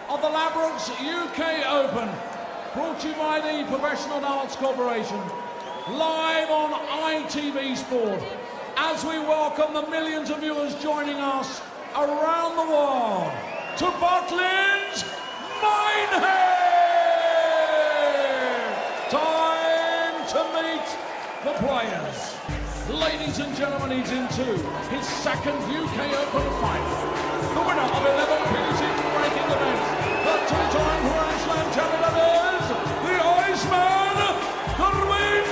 of the Labyrinths UK Open, brought to you by the Professional Darts Corporation, live on ITV Sport, as we welcome the millions of viewers joining us around the world to Butlins Minehead! Time to meet the players. Ladies and gentlemen, he's into his second UK Open fight. The winner of 11 PDC ranking events, the two-time Grand Slam champion is the Iceman, Gerwyn.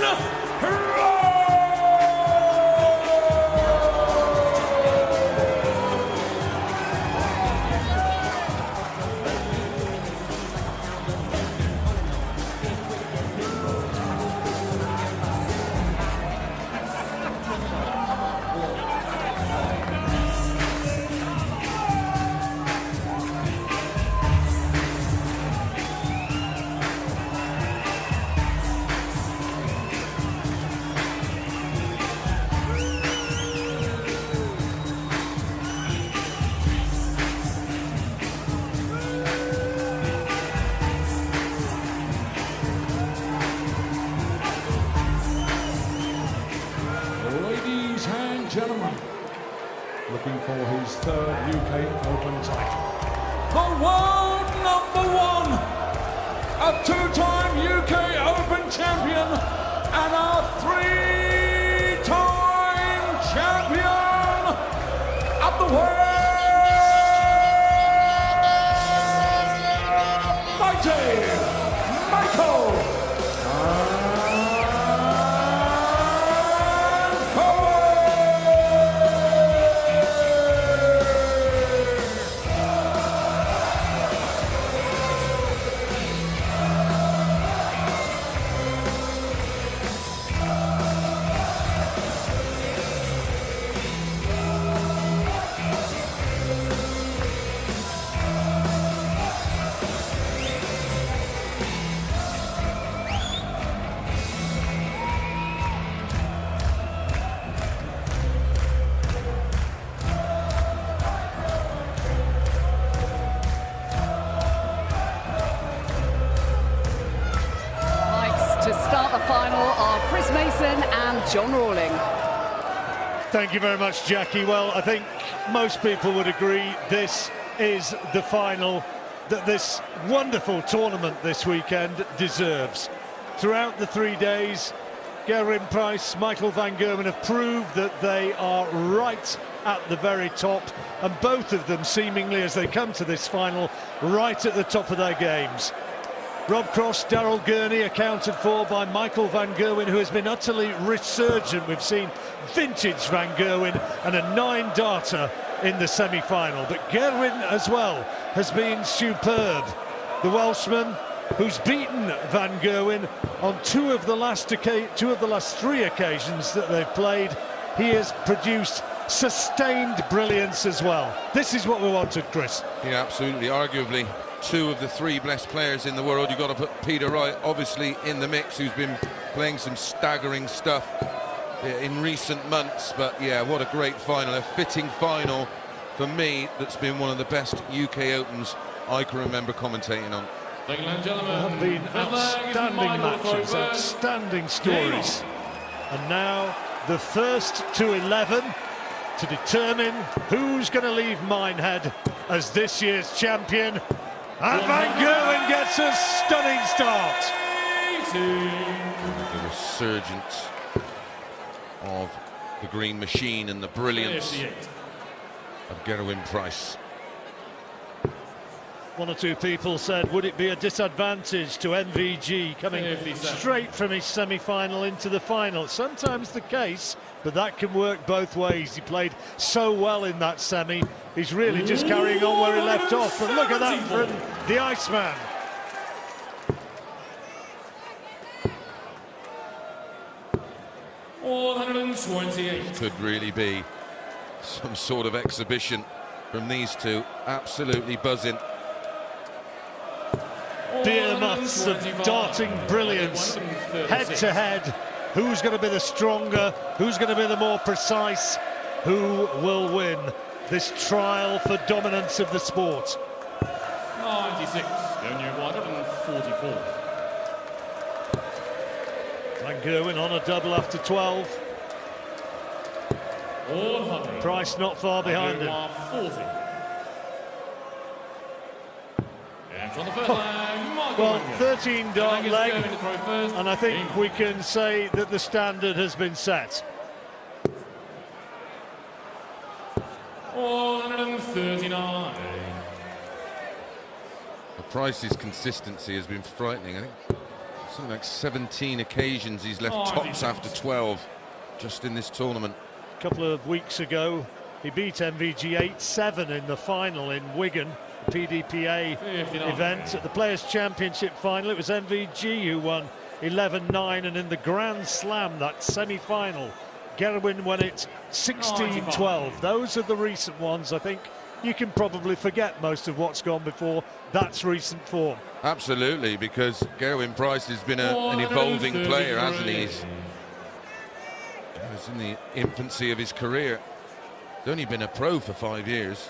Gentlemen, looking for his third UK Open title. The world #1, a two-time UK Open champion and a three-time champion of the world, Mighty Michael. To start the final are Chris Mason and John Rawling. Thank you very much, Jackie. Well, I think most people would agree this is the final that this wonderful tournament this weekend deserves. Throughout the 3 days, Gerwyn Price, Michael van Gerwen have proved that they are right at the very top, and both of them seemingly, as they come to this final, right at the top of their games. Rob Cross, Daryl Gurney accounted for by Michael van Gerwen, who has been utterly resurgent. We've seen vintage van Gerwen and a 9-darter in the semi-final. But Gerwyn as well has been superb. The Welshman, who's beaten van Gerwen on two of the last 3 occasions that they've played. He has produced sustained brilliance as well. This is what we wanted, Chris. Yeah, absolutely. Arguably two of the 3 best players in the world. You've got to put Peter Wright obviously in the mix, who's been playing some staggering stuff in recent months. But yeah, what a great final, a fitting final for me. That's been one of the best UK Opens I can remember commentating on. Ladies and gentlemen, There have been outstanding matches, outstanding stories, and now the first to 11 to determine who's going to leave Minehead as this year's champion. And van Gerwen gets a stunning start. The resurgence of the Green Machine and the brilliance of Gerwyn Price. One or two people said, would it be a disadvantage to MVG coming straight from his semi-final into the final? It's sometimes the case, but that can work both ways. He played so well in that semi. He's really just carrying on where he left off. But look at that from the Iceman. Could really be some sort of exhibition from these two. Absolutely buzzing. Behemoths of darting brilliance, head to head. Who's going to be the stronger? Who's going to be the more precise? Who will win this trial for dominance of the sport? 96 going you 144. And Gerwyn on a double after 12. 100. Price not far behind him. 40. And on the first leg, Well, 13 dart leg, going to throw first. and I think we can say that the standard has been set. 139. The Price's consistency has been frightening. I think something like 17 occasions he's left tops after 12 just in this tournament. A couple of weeks ago, he beat MVG 8-7 in the final in Wigan, the PDPA 59. event. At the Players' Championship final, it was MVG who won 11-9, and in the Grand Slam, that semi-final, Gerwyn won it 16-12. Those are the recent ones. I think you can probably forget most of what's gone before. That's recent form. Absolutely, because Gerwyn Price has been an evolving player, hasn't he? He's in the infancy of his career. He's only been a pro for 5 years.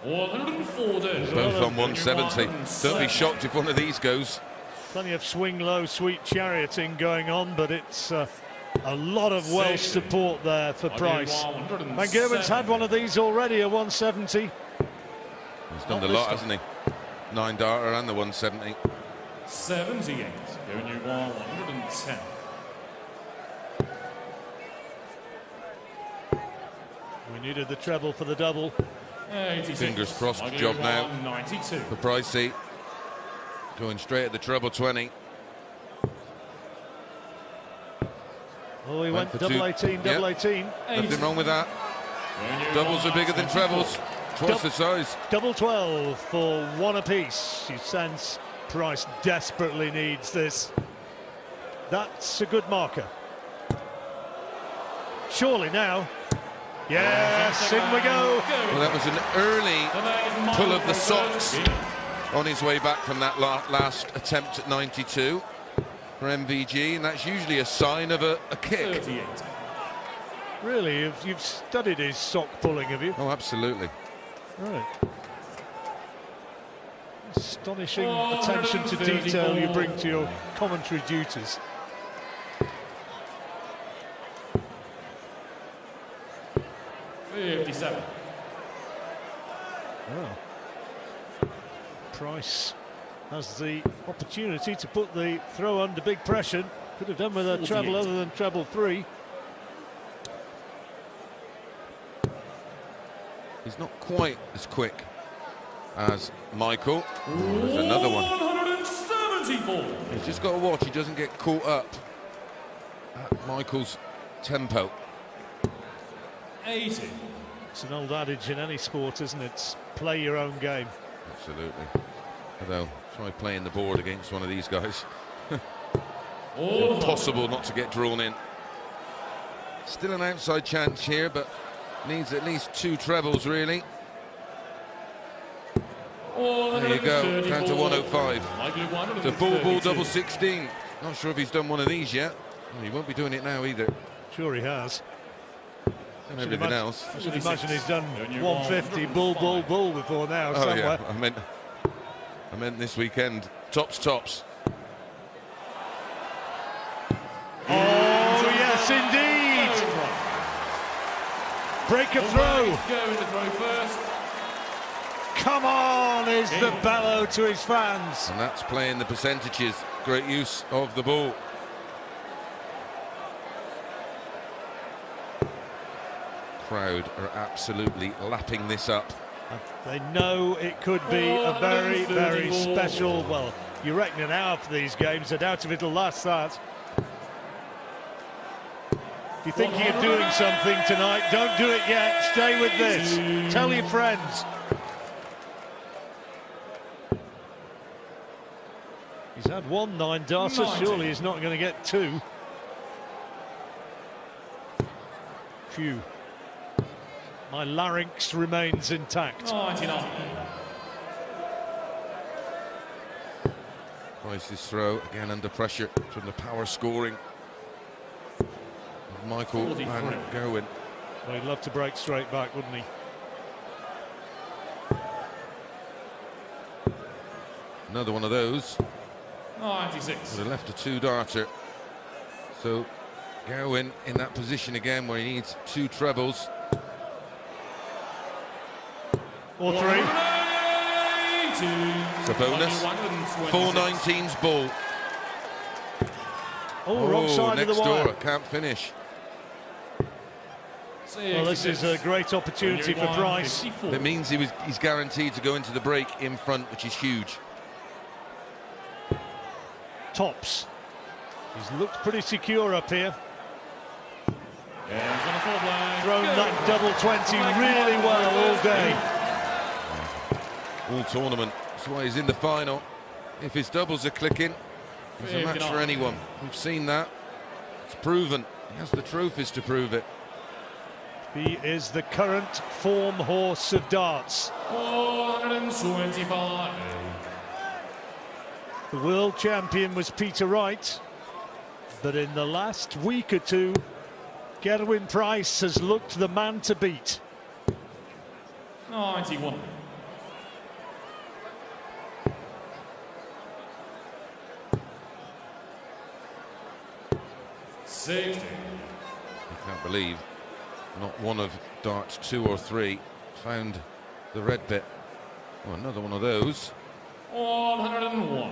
140. Both on 170. Don't be shocked if one of these goes. Plenty of swing low, sweet charioting going on, but it's a lot of Welsh support there for Price. Van Gerwen's had one of these already, a 170. He's done the lot, hasn't he? 9 darter and the 170. 78. Going you 110. We needed the treble for the double. 86. Fingers crossed job now 92. for Pricey. Going straight at the treble 20. Oh, he went for double two. 18, double 18. Nothing wrong with that. Doubles are bigger than trebles. Twice the size. Double 12 for one apiece. You sense Price desperately needs this. That's a good marker. Surely now. Yes, in we go. Well, that was an early pull of the socks on his way back from that last attempt at 92 for MVG, and that's usually a sign of a kick. 38. Really, you've studied his sock pulling, have you? Oh, absolutely. Right. Astonishing attention to detail you bring to your commentary duties. Oh. Price has the opportunity to put the throw under big pressure. Could have done with a treble other than treble 3. He's not quite as quick as Michael. There's another one. 174. He's just got to watch he doesn't get caught up at Michael's tempo. 80. It's an old adage in any sport, isn't it? Play your own game. Absolutely. Although, try playing the board against one of these guys. Impossible not to get drawn in. Still an outside chance here, but needs at least 2 trebles, really. There you go, down to 105. It's a bull double 16. Not sure if he's done one of these yet. Well, he won't be doing it now either. Sure he has. And everything else. I should imagine he's done 150 bull before now. Oh somewhere. yeah, I meant this weekend. Tops. Oh yes, indeed. Break a throw. Going to throw first. Come on, is the bellow to his fans. And that's playing the percentages. Great use of the ball. Crowd are absolutely lapping this up. They know it could be a very, very special, well, you reckon an hour for these games. I doubt if it'll last that. If you're thinking of doing something tonight, don't do it yet. Stay with this. Tell your friends. He's had 1 9-darter, surely he's not going to get 2. Phew. My larynx remains intact. 99. Price's throw, again under pressure from the power scoring of Michael 43. and Gerwyn. Well, he'd love to break straight back, wouldn't he? Another one of those. 96. Would have left a two-darter. So Gerwyn in that position again where he needs 2 trebles. Or 3. It's a bonus. 419's ball. Oh, wrong side of next the wire. door, can't finish. Well, this is a great opportunity for Price. It means he's guaranteed to go into the break in front, which is huge. Tops. He's looked pretty secure up here. Thrown that double 20 really well all day. All tournament. That's why he's in the final. If his doubles are clicking, he's a match for anyone. We've seen that. It's proven. He has the trophies to prove it. He is the current form horse of darts. 425. The world champion was Peter Wright, but in the last week or two, Gerwyn Price has looked the man to beat. 91. You can't believe not one of darts 2 or 3 found the red bit. Oh, another one of those. 101.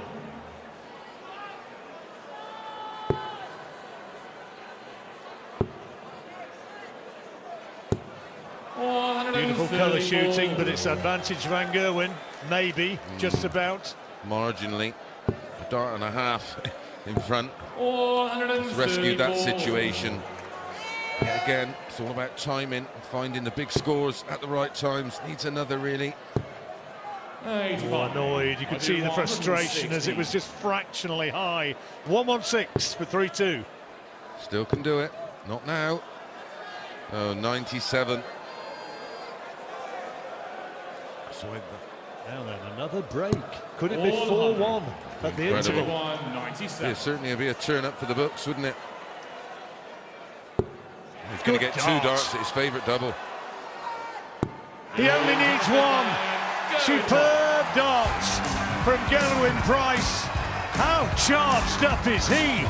Beautiful colour shooting, but it's advantage Van Gerwen, maybe, just about. Marginally, a dart and a half in front. 134. Rescued that situation. Yet again, it's all about timing, finding the big scores at the right times. Needs another, really. Oh, annoyed. You could see the frustration as it was just fractionally high. 116 for 3-2. Still can do it. Not now. Oh, 97. Now then, another break. Could it be 4-1 at the interval? Yeah, certainly it'd be a turn up for the books, wouldn't it? He's going to get 2 darts at his favourite double. He only needs 1. Superb darts from Gerwyn Price. How charged up is he?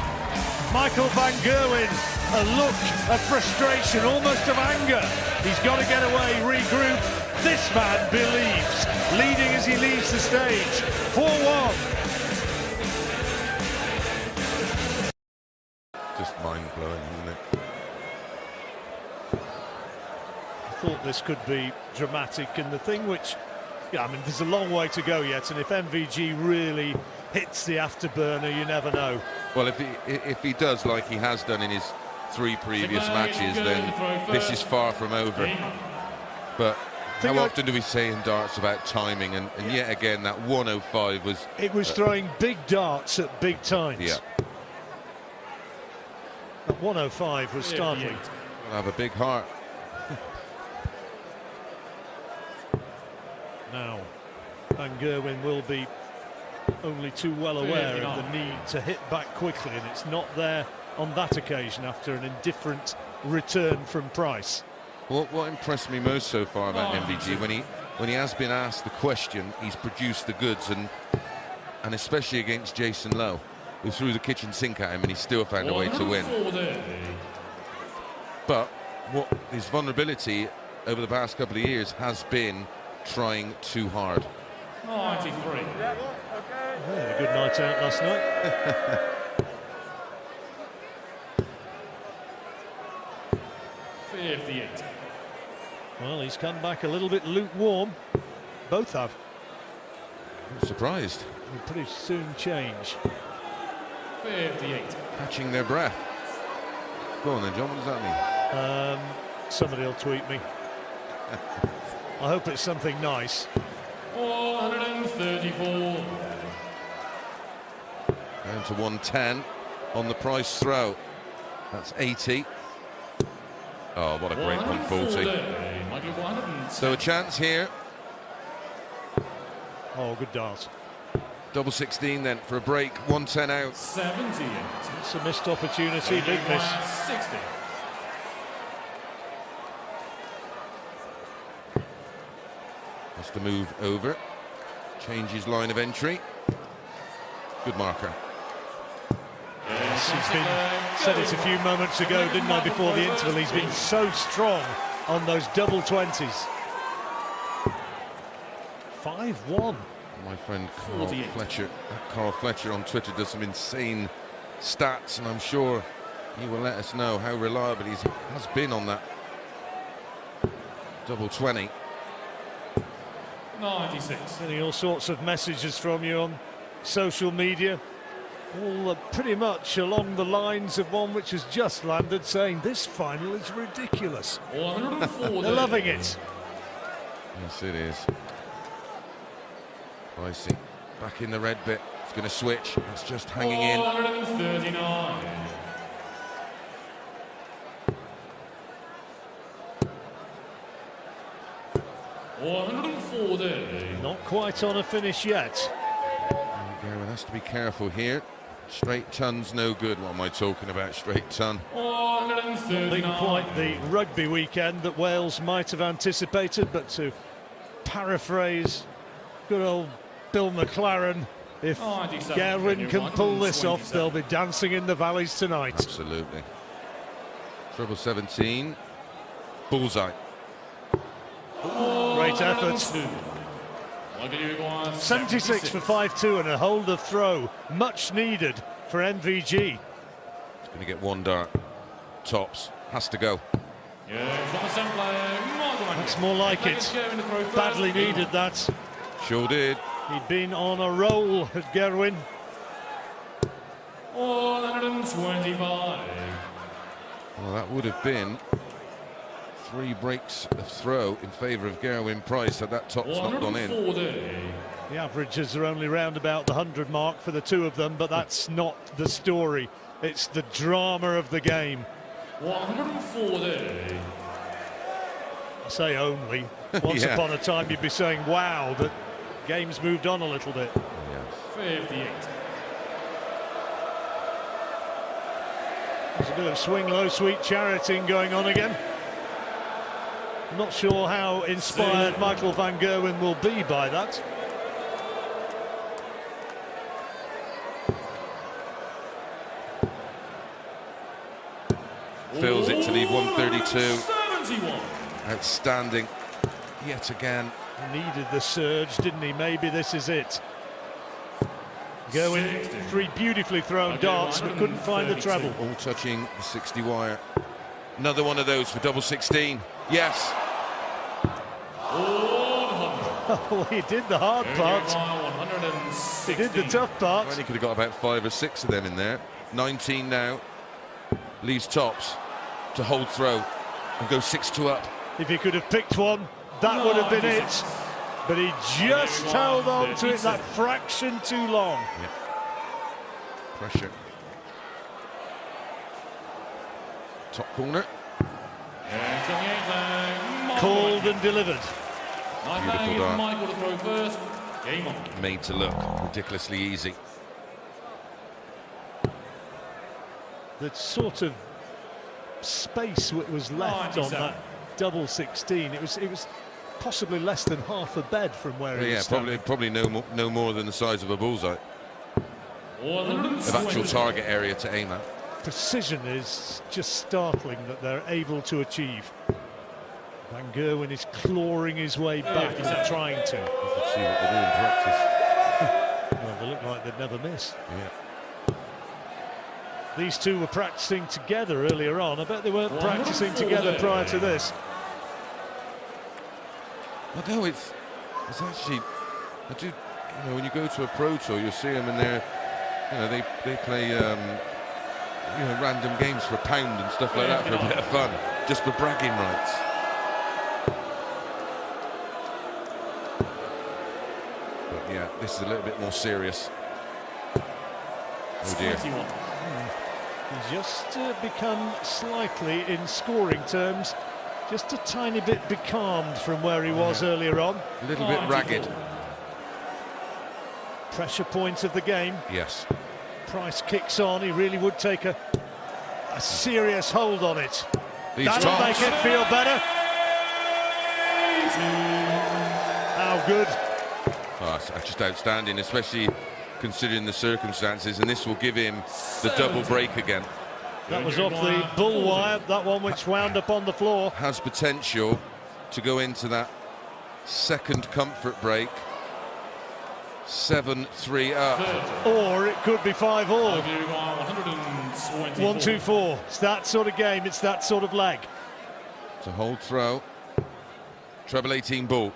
Michael Van Gerwen, a look of frustration, almost of anger. He's got to get away, regroup. This man believes, leading as he leaves the stage. 4-1. Just mind-blowing, isn't it? I thought this could be dramatic, and the thing which, yeah, I mean, there's a long way to go yet, and if MVG really hits the afterburner, you never know. Well, if he does like he has done in his 3 previous matches, then this is far from over. But how often do we say in darts about timing, and yet again that 105 was... It was throwing big darts at big times. Yeah. That 105 was startling. Will have a big heart. Now, Van Gerwen will be only too well aware of the need to hit back quickly, and it's not there on that occasion after an indifferent return from Price. What impressed me most so far about MVG, when he has been asked the question, he's produced the goods, and especially against Jason Lowe, who threw the kitchen sink at him, and he still found a way to win. But what his vulnerability over the past couple of years has been trying too hard. 93. Had a good night out last night. 58. Well, he's come back a little bit lukewarm. Both have. I'm surprised. Will pretty soon change. 58. Catching their breath. Go on then, John, what does that mean? Somebody will tweet me. I hope it's something nice. 134. Down to 110 on the Price throw. That's 80. Oh, what a great 140. So a chance here. Oh, good dart. Double 16 then for a break. 110 out. 78. It's a missed opportunity, big miss. 60. Has to move over. Change his line of entry. Good marker. Yes, he's been, said it a few moments ago, didn't I, before the interval, he's been so strong on those double 20s. 5-1. My friend Carl Fletcher on Twitter does some insane stats, and I'm sure he will let us know how reliable he has been on that double 20. 96. Getting all sorts of messages from you on social media, all pretty much along the lines of one which has just landed, saying this final is ridiculous. 140. They're loving it. Yes, it is. Pricey back in the red bit. It's going to switch. It's just hanging in. 139. Not quite on a finish yet. Gerwen has to be careful here. Straight ton's no good. What am I talking about? Straight ton. Not quite the rugby weekend that Wales might have anticipated, but to paraphrase good old Bill McLaren, if Gerwyn can pull this off, they'll be dancing in the valleys tonight. Absolutely. Treble 17. Bullseye. Great effort. 76 for 5-2 and a hold of throw. Much needed for MVG. It's going to get one dart. Tops. Has to go. That's more like it. Badly needed that. Sure did. He'd been on a roll at Gerwyn. 125. Well, that would have been 3 breaks of throw in favour of Gerwyn Price had that top's not gone in. The averages are only round about the 100 mark for the two of them, but that's not the story. It's the drama of the game. 140. I say only. Once Yeah. upon a time you'd be saying, wow, but game's moved on a little bit. Yes. 58. There's a bit of swing low, sweet charioting going on again. Not sure how inspired Michael van Gerwen will be by that. Fills it to leave 132. 71. Outstanding. Yet again. He needed the surge, didn't he? Maybe this is it. Gerwyn, 3 beautifully thrown darts, but couldn't find the treble. All touching the 60 wire. Another one of those for double 16. Yes. Oh, he did the hard part. He did the tough part. Only could have got about 5 or 6 of them in there. 19 now. Leaves tops to hold throw and go 6-2 up. If he could have picked one, that would have been it. But he just held on to it that fraction too long. Yeah. Pressure. Top corner. Called and delivered. Beautiful dart. Michael to throw first. Game on. Made to look ridiculously easy. The sort of space that was left on that double 16, it was possibly less than half a bed from where he was standing. Probably no more than the size of a bullseye. Of actual target area to aim at. Precision is just startling that they're able to achieve. Van Gerwen is clawing his way back and trying to. You can see what they do in practice. Well, they look like they'd never miss. Yeah. These two were practicing together earlier on. I bet they weren't practicing together prior to this. Well, no, it's actually, I do, you know, when you go to a pro tour, you'll see them and they're, you know, they play, you know, random games for £1 and stuff like that for a bit of fun, just for bragging rights. But yeah, this is a little bit more serious. Oh dear. He's just become slightly, in scoring terms, just a tiny bit becalmed from where he was earlier on. A little bit ragged. Pressure point of the game. Yes. Price kicks on. He really would take a serious hold on it. That'll make it feel better. How good. Oh, it's just outstanding, especially considering the circumstances, and this will give him the double break again. That was off the bull wire, that one which wound up on the floor. Has potential to go into that second comfort break. 7-3 up. Or it could be 5-all. 1-2-4. It's that sort of game, it's that sort of leg. It's a hold throw. Treble 18 bull.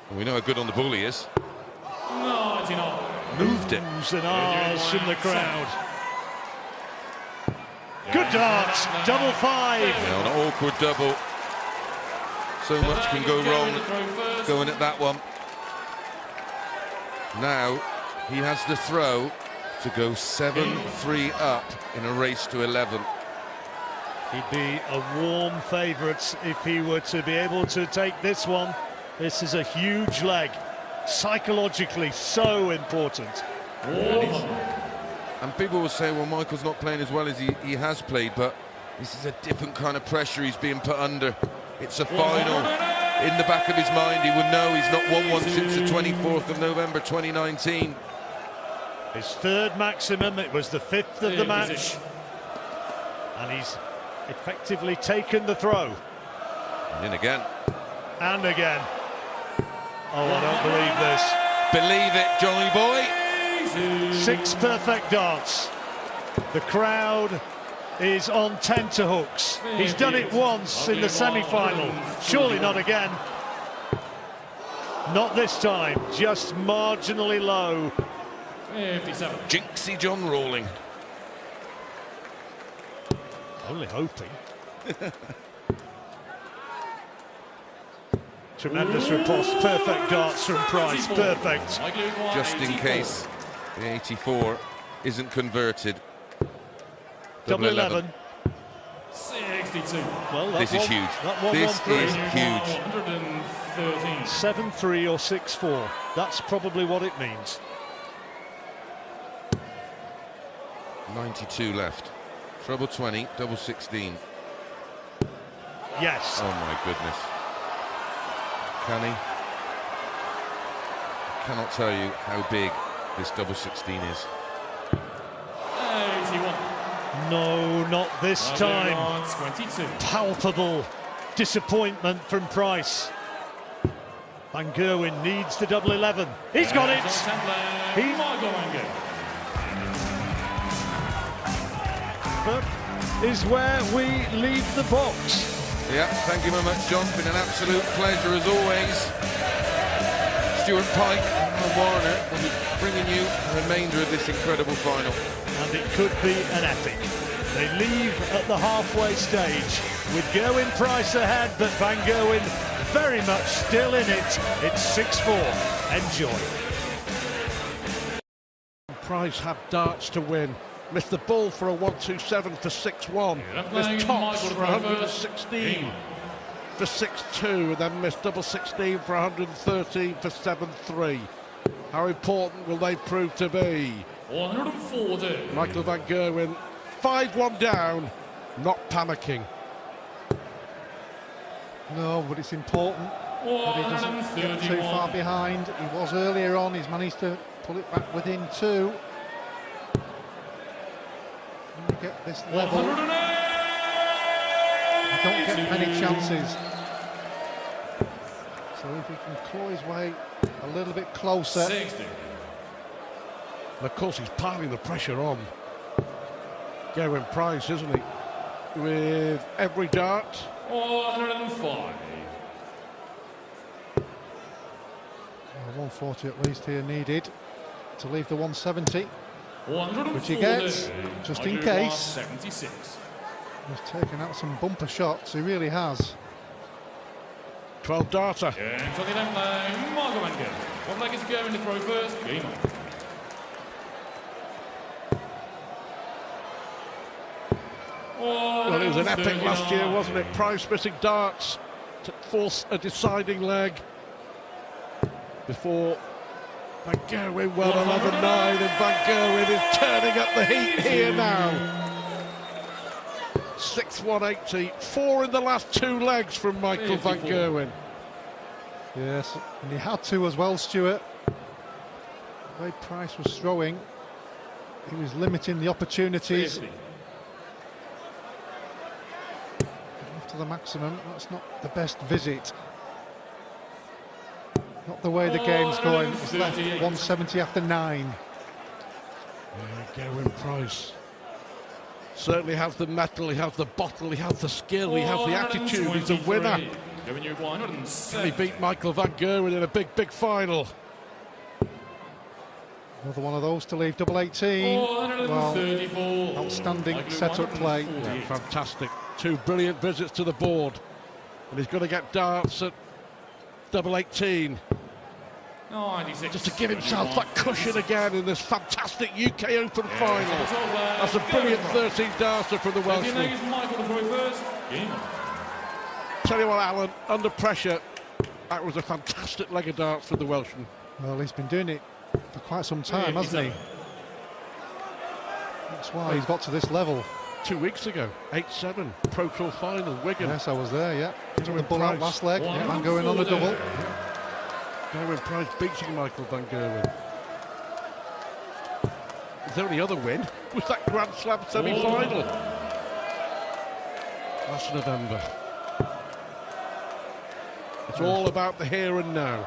And we know how good on the bull he is. Moved it. Oohs and ahs from the crowd. Good darts, double 5. Yeah, an awkward double. So much can go wrong going at that one. Now he has the throw to go 7-3 up in a race to 11. He'd be a warm favourite if he were to be able to take this one. This is a huge leg, psychologically so important. And people will say, well, Michael's not playing as well as he has played, but this is a different kind of pressure he's being put under. It's a final. In the back of his mind, he would know he's not won one since the 24th of November 2019. His third maximum, it was the 5th of the match. And he's effectively taken the throw. And in again. And again. Oh, I don't believe this. Believe it, Johnny boy. 6 perfect darts. The crowd is on tenterhooks. He's done it once in the semi-final. Surely not again. Not this time, just marginally low. 57. Jinxie John Rawling. Only hoping. Tremendous riposte, perfect darts from Price, perfect. Just in case the 84 isn't converted. Double 11. 62. Well, this is huge. This is huge. 7-3 or 6-4. That's probably what it means. 92 left. Treble 20, double 16. Yes. Oh my goodness. Can he? I cannot tell you how big this double 16 is. 81. No, not this time. 22. Palpable disappointment from Price. Van Gerwen needs the double 11. He's got it. But is where we leave the box. Yeah, thank you very much, John. Been an absolute pleasure as always. Stuart Pike and Warner will be bringing you the remainder of this incredible final. And it could be an epic. They leave at the halfway stage with Gerwyn Price ahead, but Van Gerwen very much still in it. It's 6-4. Enjoy. Price had darts to win. Missed the ball for a 1-2-7 for 6-1. Missed tops for 116 for 6-2, and then missed double 16 for 113 for 7-3. How important will they prove to be? 140. Michael Van Gerwen, 5-1 down, not panicking. No, but it's important that he doesn't get too far behind. He was earlier on, he's managed to pull it back within 2. You get this level, you don't get many chances. So if he can claw his way a little bit closer. 60. And of course he's piling the pressure on Gerwyn Price, isn't he? With every dart. 105. 140 at least here needed to leave the 170. 140. Which he gets, just in case. 76. He's taken out some bumper shots, he really has. 12 darter. And so the down line, Marco Van Gerwen. What leg is going to throw first? Game on. Well, it was an epic last year, wasn't it? Price missing darts to force a deciding leg before Van Gerwen won 11-9, and Van Gerwen is turning up the heat here now. 6-1-80, 4 in the last 2 legs from Michael Van Gerwen. Yes, and he had to as well, Stuart. The way Price was throwing, he was limiting the opportunities. To the maximum, that's not the best visit. Not the way the game's going. It's left 170 after 9. Yeah, Gerwyn Price certainly has the mettle, he has the bottle, he has the skill, he has the attitude, he's a winner. Can he beat Michael van Gerwen in a big, big final? Another one of those to leave double 18. Well, outstanding setup play. Yeah, fantastic. 2 brilliant visits to the board. And he's going to get darts at double 18. Just to give himself that cushion again in this fantastic UK Open final. That's a brilliant 13 darter from the Welshman. Tell you what, Alan, under pressure, that was a fantastic leg of darts for the Welshman. Well, he's been doing it for quite some time, hasn't he? That's why he's got to this level. 2 weeks ago, 8-7, Pro Tour final, Wigan. Yes, I was there, yeah. Took the ball out last leg, and going on the double. Gerwyn Price beating Michael van Gerwen. His only other win was that Grand Slam semi-final last November. It's all about the here and now.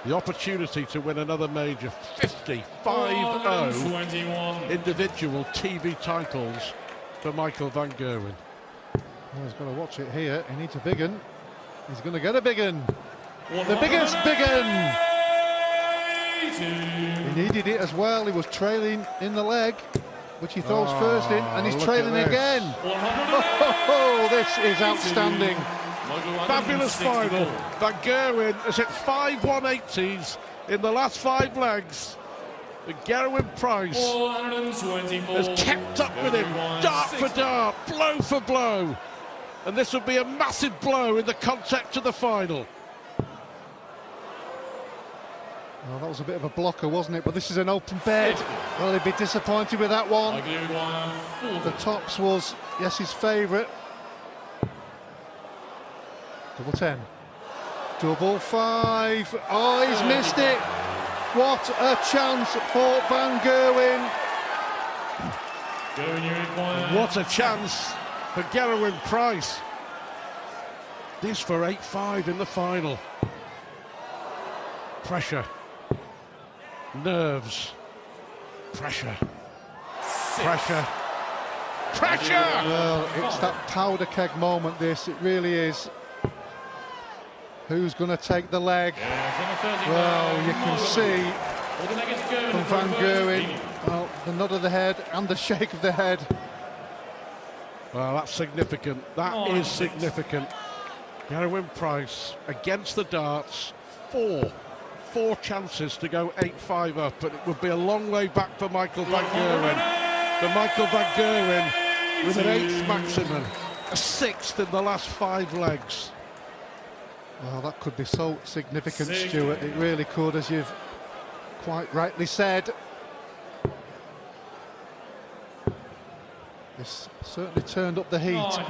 The opportunity to win another major, 50-5-0 individual TV titles for Michael van Gerwen. Well, he's got to watch it here. He needs a big un. He's going to get a big un. The biggest big un. He needed it as well. He was trailing in the leg, which he throws first in, and he's trailing again. Oh, this is outstanding. Fabulous final. Van Gerwen has hit 5 180s in the last 5 legs. The Gerwyn Price has kept up with him, dart for dart, blow for blow. And this would be a massive blow in the context of the final. Well, that was a bit of a blocker, wasn't it? But this is an open bed. Well, he'd be disappointed with that one. The tops was, yes, his favourite. Double 10. Double 5. Oh, he's missed it. What a chance for Van Gerwen. What a chance for Gerwyn Price. This for 8-5 in the final. Pressure. Nerves. Pressure. Pressure. Pressure! Well, it's that powder keg moment, this. It really is. Who's going to take the leg? Well, you can see from Van Gerwen, well, the nod of the head and the shake of the head. Well, that's significant. That is significant. Gerwyn Price against the darts. Four chances to go 8-5 up, but it would be a long way back for Michael van Gerwen. But Michael van Gerwen with an 8th maximum, a 6th in the last 5 legs. Well, that could be so significant, Stuart. It really could, as you've quite rightly said. This certainly turned up the heat.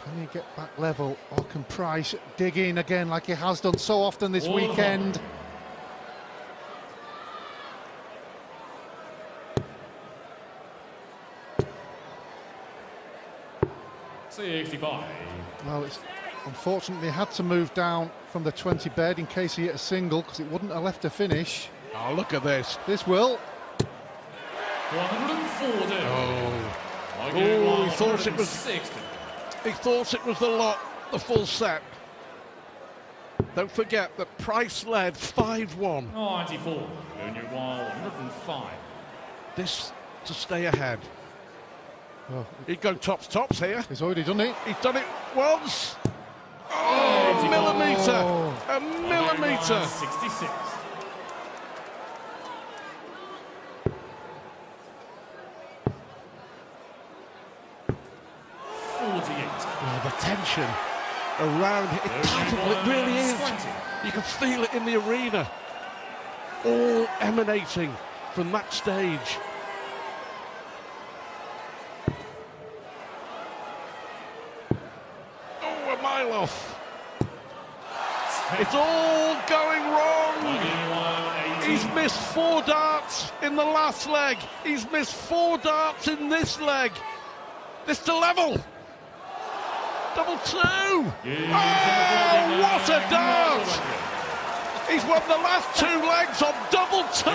Can he get back level, or can Price dig in again like he has done so often this weekend? Well, it's unfortunately had to move down from the 20 bed in case he hit a single, because it wouldn't have left a finish. Oh, look at this. This will. 140. Oh, he thought it was. He thought it was the lot, the full set. Don't forget that Price led 5-1. 94. 105. This to stay ahead. Oh, He'd go tops here. he's already done it. He's done it once. Oh, a millimetre. A millimetre. 66. The tension around it, it's palpable, it really is. You can feel it in the arena, all emanating from that stage. Oh, a mile off. It's all going wrong. He's missed 4 darts in the last leg. He's missed 4 darts in this leg. This to level. Double 2. Oh, what a dart! He's won the last 2 legs on double 2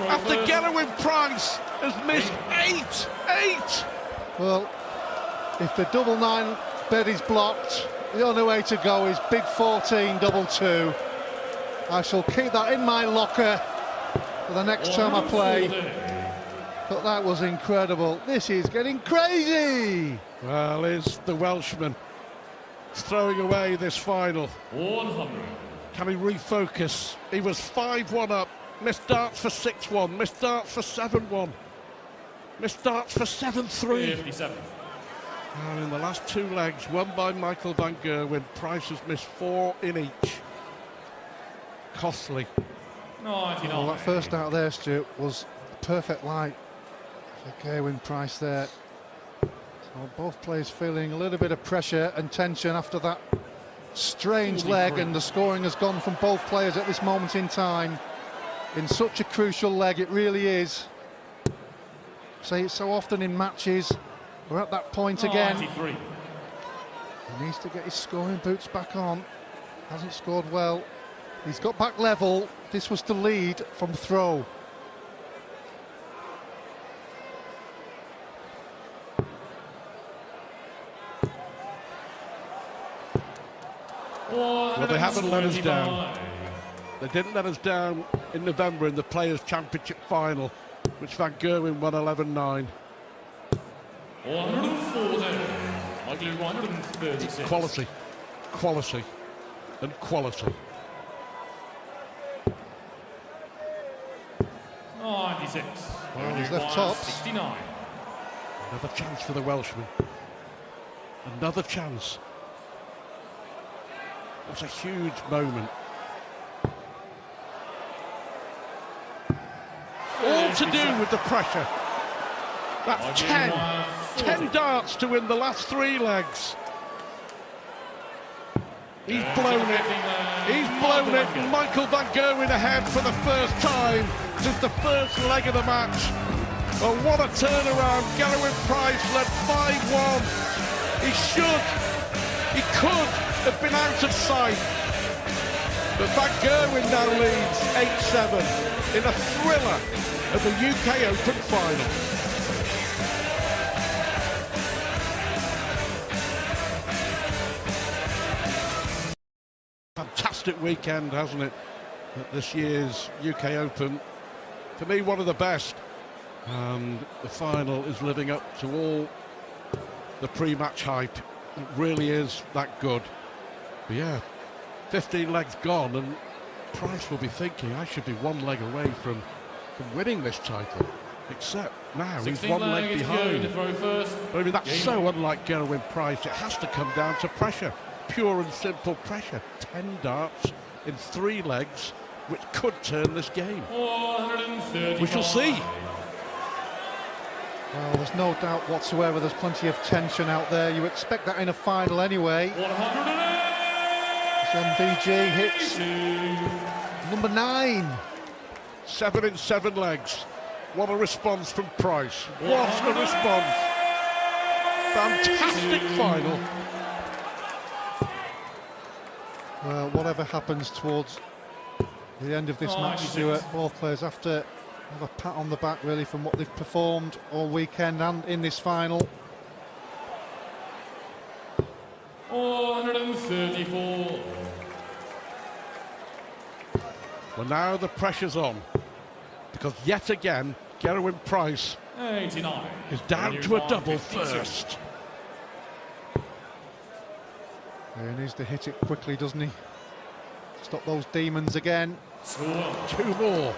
after Gerwyn Price has missed 8. Well, if the double 9 bed is blocked, the only way to go is big 14 double 2. I shall keep that in my locker for the next time I play. But that was incredible. This is getting crazy. Well, is the Welshman throwing away this final? 100. Can he refocus? He was 5-1 up, missed darts for 6-1, missed darts for 7-1, missed darts for 7-3. 57. And in the last 2 legs, won by Michael van Gerwen, Price has missed 4 in each. Costly. 99. Well, that first out there, Stuart, was perfect light for Gerwyn Price there. So both players feeling a little bit of pressure and tension after that strange leg, and the scoring has gone from both players at this moment in time. In such a crucial leg, it really is. Say it so often in matches. We're at that point again. 93. He needs to get his scoring boots back on. Hasn't scored well. He's got back level. This was the lead from throw. Well, they haven't let us down. They didn't let us down in November in the Players' Championship final, which Van Gerwen won 11-9. 140. Michael 136. Quality, quality, and quality. 96. Well, he's left tops. 69. Another chance for the Welshman. Another chance. It's a huge moment. All to do with the pressure. That's 10 darts to win the last 3 legs. He's blown it. He's blown it. Michael van Gerwen ahead for the first time since the first leg of the match. Oh, what a turnaround. Gerwyn Price led 5-1. He could have been out of sight. But Van Gerwen now leads 8-7 in a thriller of the UK Open final. Fantastic weekend, hasn't it, at this year's UK Open. For me, one of the best. And the final is living up to all the pre-match hype. It really is that good. But yeah, 15 legs gone, and Price will be thinking, I should be 1 leg away from winning this title. Except now he's 1 leg behind. But I mean, that's so unlike Gerwyn Price. It has to come down to pressure. Pure and simple pressure. 10 darts in 3 legs, which could turn this game. We shall see. Well, there's no doubt whatsoever there's plenty of tension out there. You expect that in a final anyway. MVG hits number 9. 7 in 7 legs. What a response from Price. What a response. Fantastic final. Well, whatever happens towards the end of this match, Stuart, both players have to have a pat on the back, really, from what they've performed all weekend and in this final. 134. Well, now the pressure's on, because yet again, Gerwyn Price 89. is down to a double first. He needs to hit it quickly, doesn't he? Stop those demons again. 2 more.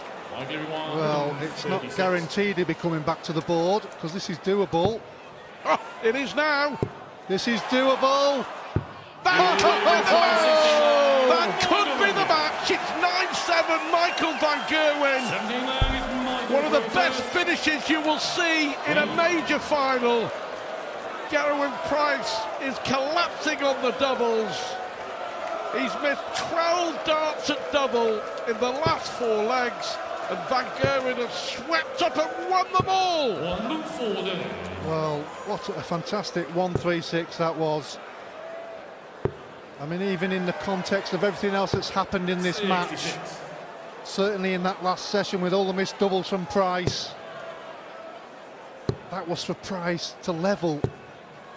Well, it's not guaranteed he'll be coming back to the board, because this is doable. Oh, it is now. This is doable. That could be the match. It's 9-7, Michael van Gerwen. One of the best finishes you will see in a major final. Gerwyn Price is collapsing on the doubles. He's missed 12 darts at double in the last 4 legs, and Van Gerwen has swept up and won them all. Well, what a fantastic 1-3-6 that was. I mean, even in the context of everything else that's happened in this match, certainly in that last session with all the missed doubles from Price, that was for Price to level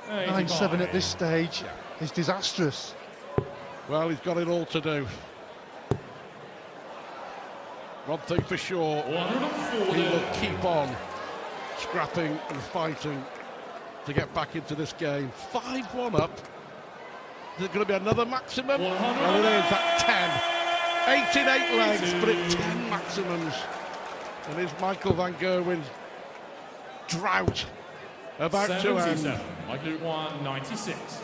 9-7 at this stage is disastrous. Well, he's got it all to do. One thing for sure, he will keep on scrapping and fighting to get back into this game. 5-1 up. Is it going to be another maximum? Well, it is. That's 10. 8 in 8 legs, but it's 10 maximums. And is Michael Van Gerwen's drought about to end? Michael 196.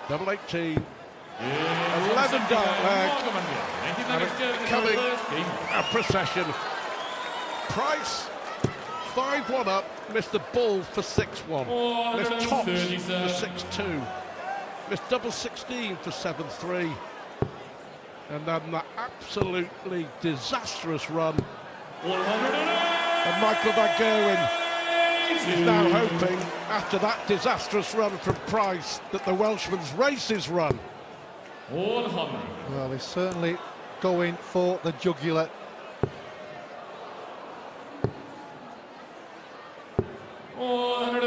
Double 18. 11 dart leg. And coming a procession. Price 5-1 up, missed the ball for 6-1. Missed tops for 6-2. Missed double 16 for 7-3. And then that absolutely disastrous run. And Michael Van Gerwen is now hoping, after that disastrous run from Price, that the Welshman's races run. Well, he's certainly going for the jugular.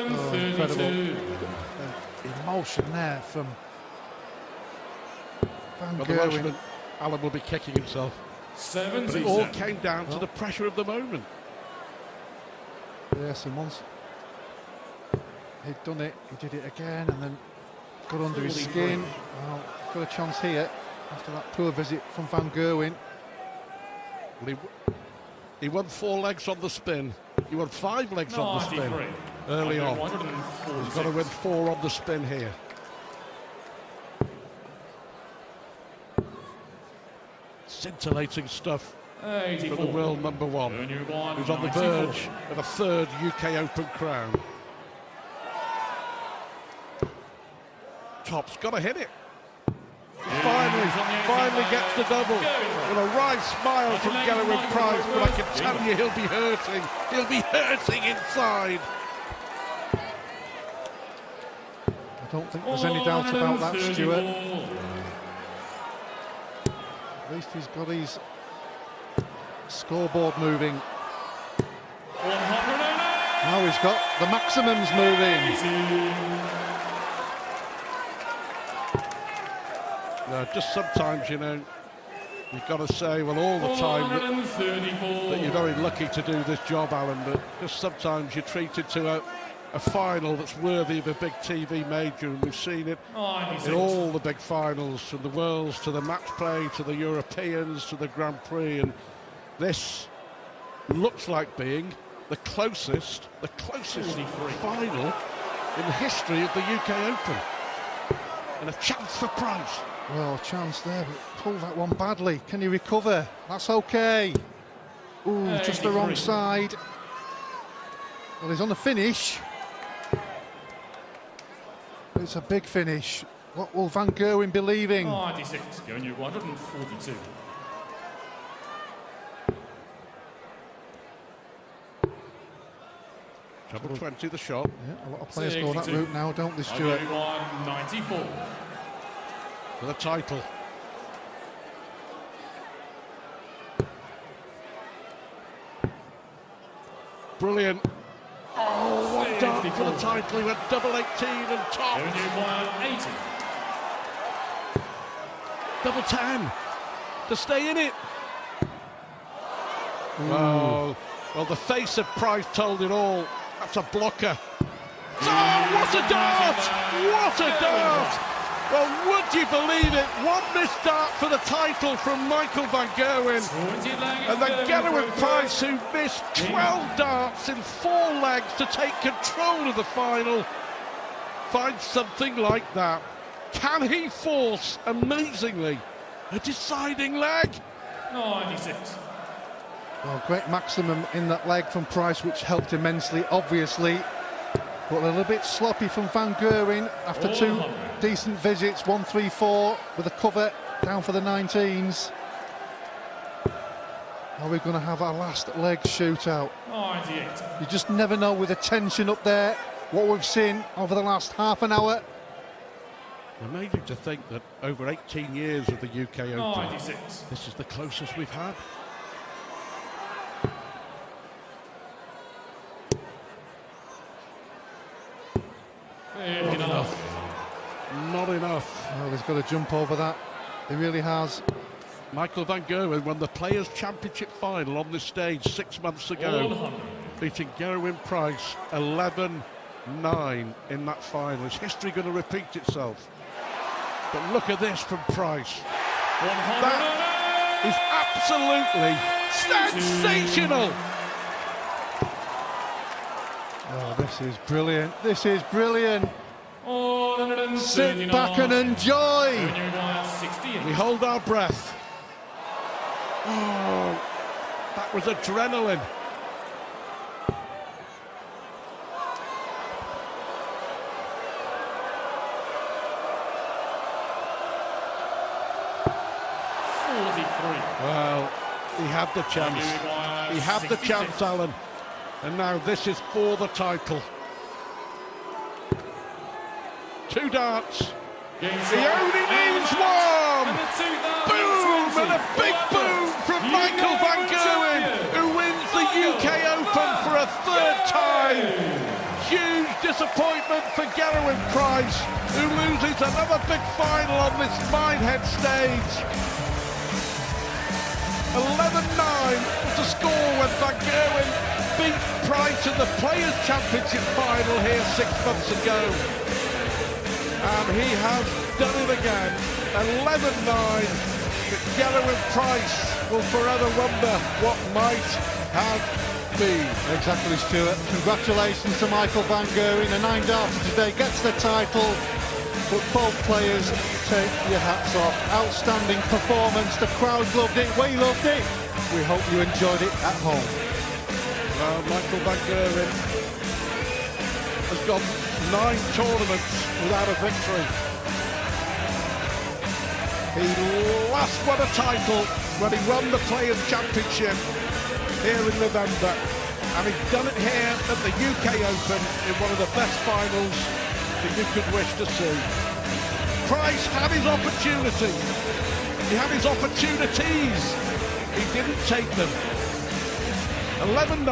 Incredible emotion there from Van Well, Gerwen. the Welshman, Alan, will be kicking himself. But it all came down to the pressure of the moment. Yes, and once he'd done it, he did it again, and then got under his skin. Well, got a chance here after that poor visit from Van Gerwen. Well, he won 4 legs on the spin. He won 5 legs on the spin early on. He's got to win 4 on the spin here. Scintillating stuff for the world #1, who's on the verge of a 3rd UK Open crown. Top's got to hit it. Finally gets the double. With a wry smile from Gerwyn Price, but I can tell you he'll be hurting. He'll be hurting inside. I don't think there's any doubt about that, Stuart. At least he's got his scoreboard moving. Now he's got the maximums moving. No, just sometimes, you know, you've got to say, well, all the time that you're very lucky to do this job, Alan, but just sometimes you're treated to a final that's worthy of a big TV major, and we've seen it in all the big finals, from the Worlds to the match play to the Europeans to the Grand Prix, and this looks like being the closest final in the history of the UK Open, and a chance for Price. Well, chance there, but pulled that one badly. Can he recover? That's okay. Ooh, just the wrong side. Well, he's on the finish. It's a big finish. What will Van Gerwen be leaving? 96, going you 142. Double 20 the shot. Yeah, a lot of players go that route now, don't they, Stuart? 94. For the title. Brilliant. Oh, one dart for the title. He went double 18 and top. 80. Double 10 to stay in it. Oh, well, the face of Price told it all. That's a blocker. Oh, what a dart! What a dart! Well, would you believe it? One missed dart for the title from Michael Van Gerwen. And then Gerwyn Price, who missed 12 darts in 4 legs to take control of the final, finds something like that. Can he force, amazingly, a deciding leg? 96. Well, great maximum in that leg from Price, which helped immensely, obviously. But a little bit sloppy from Van Gerwen after 2 decent visits, 1-3-4 with a cover down for the 19s. Are we going to have our last leg shootout? 98. You just never know with the tension up there, what we've seen over the last half an hour. Amazing to think that over 18 years of the UK Open, 96. this is the closest we've had. Not enough. Not enough. Well, he's got to jump over that. He really has. Michael Van Gerwen won the Players' Championship final on this stage 6 months ago, beating Gerwyn Price 11-9 in that final. Is history going to repeat itself? But look at this from Price. That is absolutely sensational. Oh, this is brilliant. This is brilliant. Sit back and enjoy. We hold our breath. Oh, that was adrenaline. Well, he had the chance. He had the chance, Alan. And now this is for the title. 2 darts. He only needs one. Boom! And a big boom from Michael Van Gerwen, who wins the UK Open for a 3rd time. Huge disappointment for Gerwyn Price, who loses another big final on this Minehead stage. 11-9 was the score when Van Gerwen beat Price in the Players' Championship final here 6 months ago. And he has done it again. 11-9. But Gerwyn Price will forever wonder what might have been. Exactly, Stuart. Congratulations to Michael Van Gerwen. A 9-darter today gets the title. But both players, take your hats off. Outstanding performance. The crowd loved it. We loved it. We hope you enjoyed it at home. Well, Michael Van Gerwen has gone 9 tournaments without a victory. He last won a title when he won the Players' Championship here in November, and he's done it here at the UK Open in one of the best finals that you could wish to see. Price had his opportunity. He had his opportunities. He didn't take them. 11-9,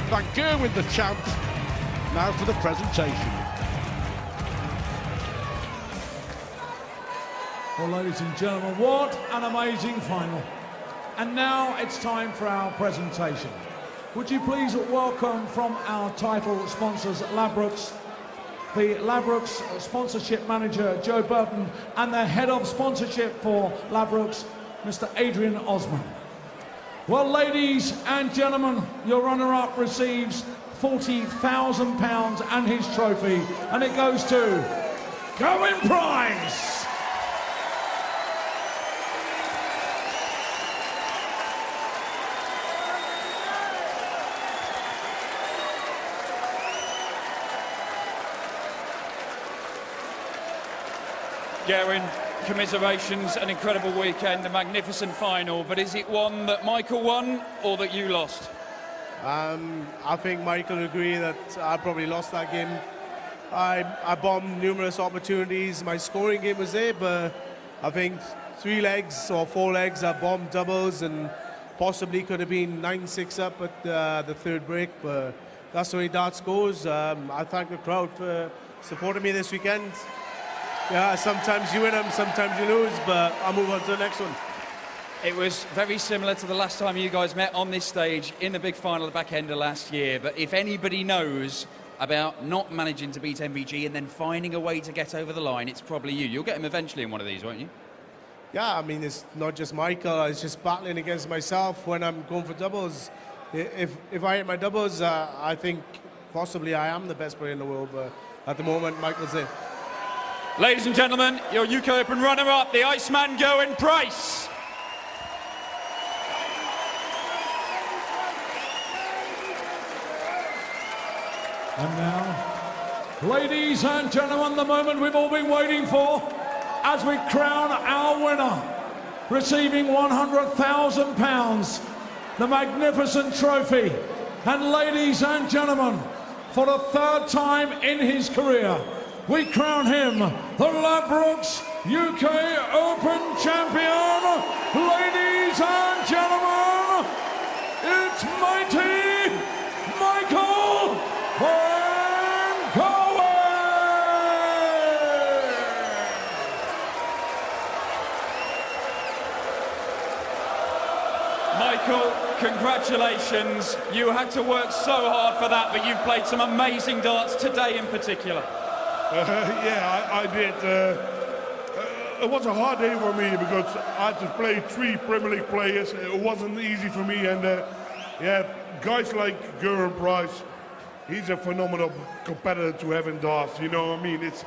Van Gerwen the champ. Now for the presentation. Well, ladies and gentlemen, what an amazing final. And now it's time for our presentation. Would you please welcome from our title sponsors, Ladbrokes, the Ladbrokes sponsorship manager, Joe Burton, and the head of sponsorship for Ladbrokes, Mr. Adrian Osman. Well, ladies and gentlemen, your runner-up receives £40,000 and his trophy, and it goes to Gerwyn Price. Gerwyn, commiserations, an incredible weekend, a magnificent final, but is it one that Michael won or that you lost? I think Michael will agree that I probably lost that game. I bombed numerous opportunities. My scoring game was there, but I think 3 legs or 4 legs I bombed doubles and possibly could have been 9-6 up at the 3rd break, but that's the way darts goes. I thank the crowd for supporting me this weekend. Yeah, sometimes you win them, sometimes you lose, but I'll move on to the next one. It was very similar to the last time you guys met on this stage in the big final at the back end of last year, but if anybody knows about not managing to beat MVG and then finding a way to get over the line, it's probably you. You'll get him eventually in one of these, won't you? Yeah, I mean, it's not just Michael, it's just battling against myself when I'm going for doubles. If I hit my doubles, I think possibly I am the best player in the world, but at the moment, Michael's it. Ladies and gentlemen, your UK Open runner-up, the Iceman Gerwyn Price. And now, Ladies and gentlemen, the moment we've all been waiting for as we crown our winner, receiving £100,000, the magnificent trophy. And ladies and gentlemen, for the third time in his career, we crown him the Ladbrokes UK Open Champion. Ladies and gentlemen, it's mighty Michael van Gerwen. Michael, congratulations. You had to work so hard for that, but you've played some amazing darts today in particular. Yeah, I did. It was a hard day for me because I had to play 3 Premier League players. It wasn't easy for me, and yeah, guys like Gerwyn Price, he's a phenomenal competitor to have in darts. You know what I mean? It's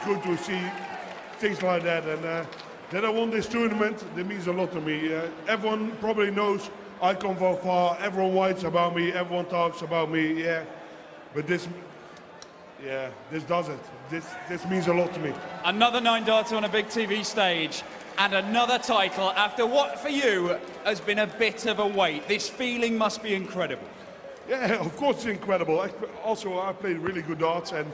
good to see things like that, and that I won this tournament, that means a lot to me. Everyone probably knows I come from far. Everyone writes about me. Everyone talks about me. Yeah, but this does it. This means a lot to me. Another 9-darter on a big TV stage, and another title after what for you has been a bit of a wait. This feeling must be incredible. Yeah, of course it's incredible. I played really good darts, and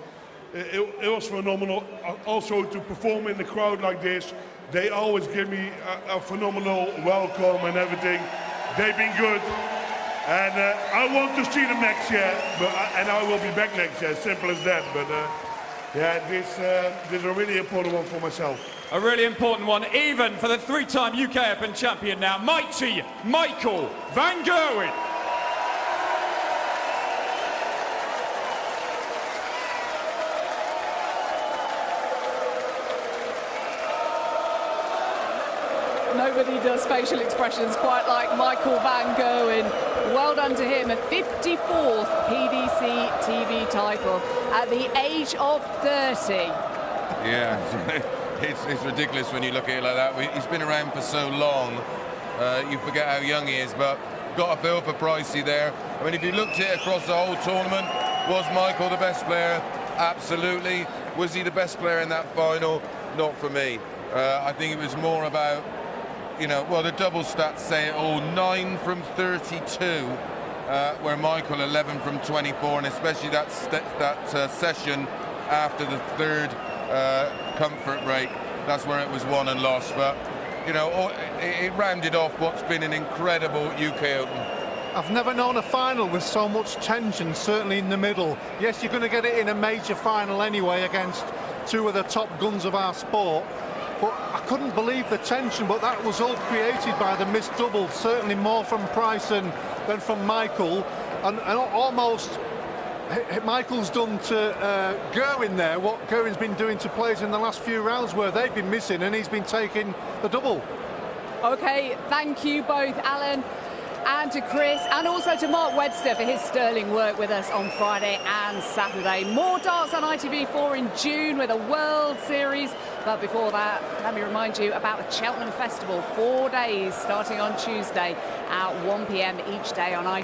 it was phenomenal. Also to perform in the crowd like this, they always give me a phenomenal welcome and everything. They've been good. And I want to see them next year, and I will be back next year, simple as that. But yeah, this is a really important one for myself. A really important one, even for the 3-time UK Open champion now, mighty Michael van Gerwen. Nobody does facial expressions quite like Michael van Gerwen. Well done to him, a 54th PDC TV title at the age of 30. Yeah, it's ridiculous when you look at it like that. He's been around for so long, you forget how young he is, but got a feel for Pricey there. I mean, if you looked at it across the whole tournament, was Michael the best player? Absolutely. Was he the best player in that final? Not for me. I think it was more about, you know, well, the double stats say it all. 9 from 32, where Michael 11 from 24, and especially that session after the 3rd comfort break, that's where it was won and lost. But, you know, it rounded off what's been an incredible UK Open. I've never known a final with so much tension, certainly in the middle. Yes, you're going to get it in a major final anyway against 2 of the top guns of our sport. But I couldn't believe the tension, but that was all created by the missed double, certainly more from Price than from Michael. And almost Michael's done to Gerwyn there what Gerwyn's been doing to players in the last few rounds where they've been missing and he's been taking the double. OK, thank you both, Alan, and to Chris, and also to Mark Webster for his sterling work with us on Friday and Saturday. More darts on ITV4 in June with a World Series. But before that, let me remind you about the Cheltenham Festival. 4 days starting on Tuesday at 1 p.m. each day on ITV.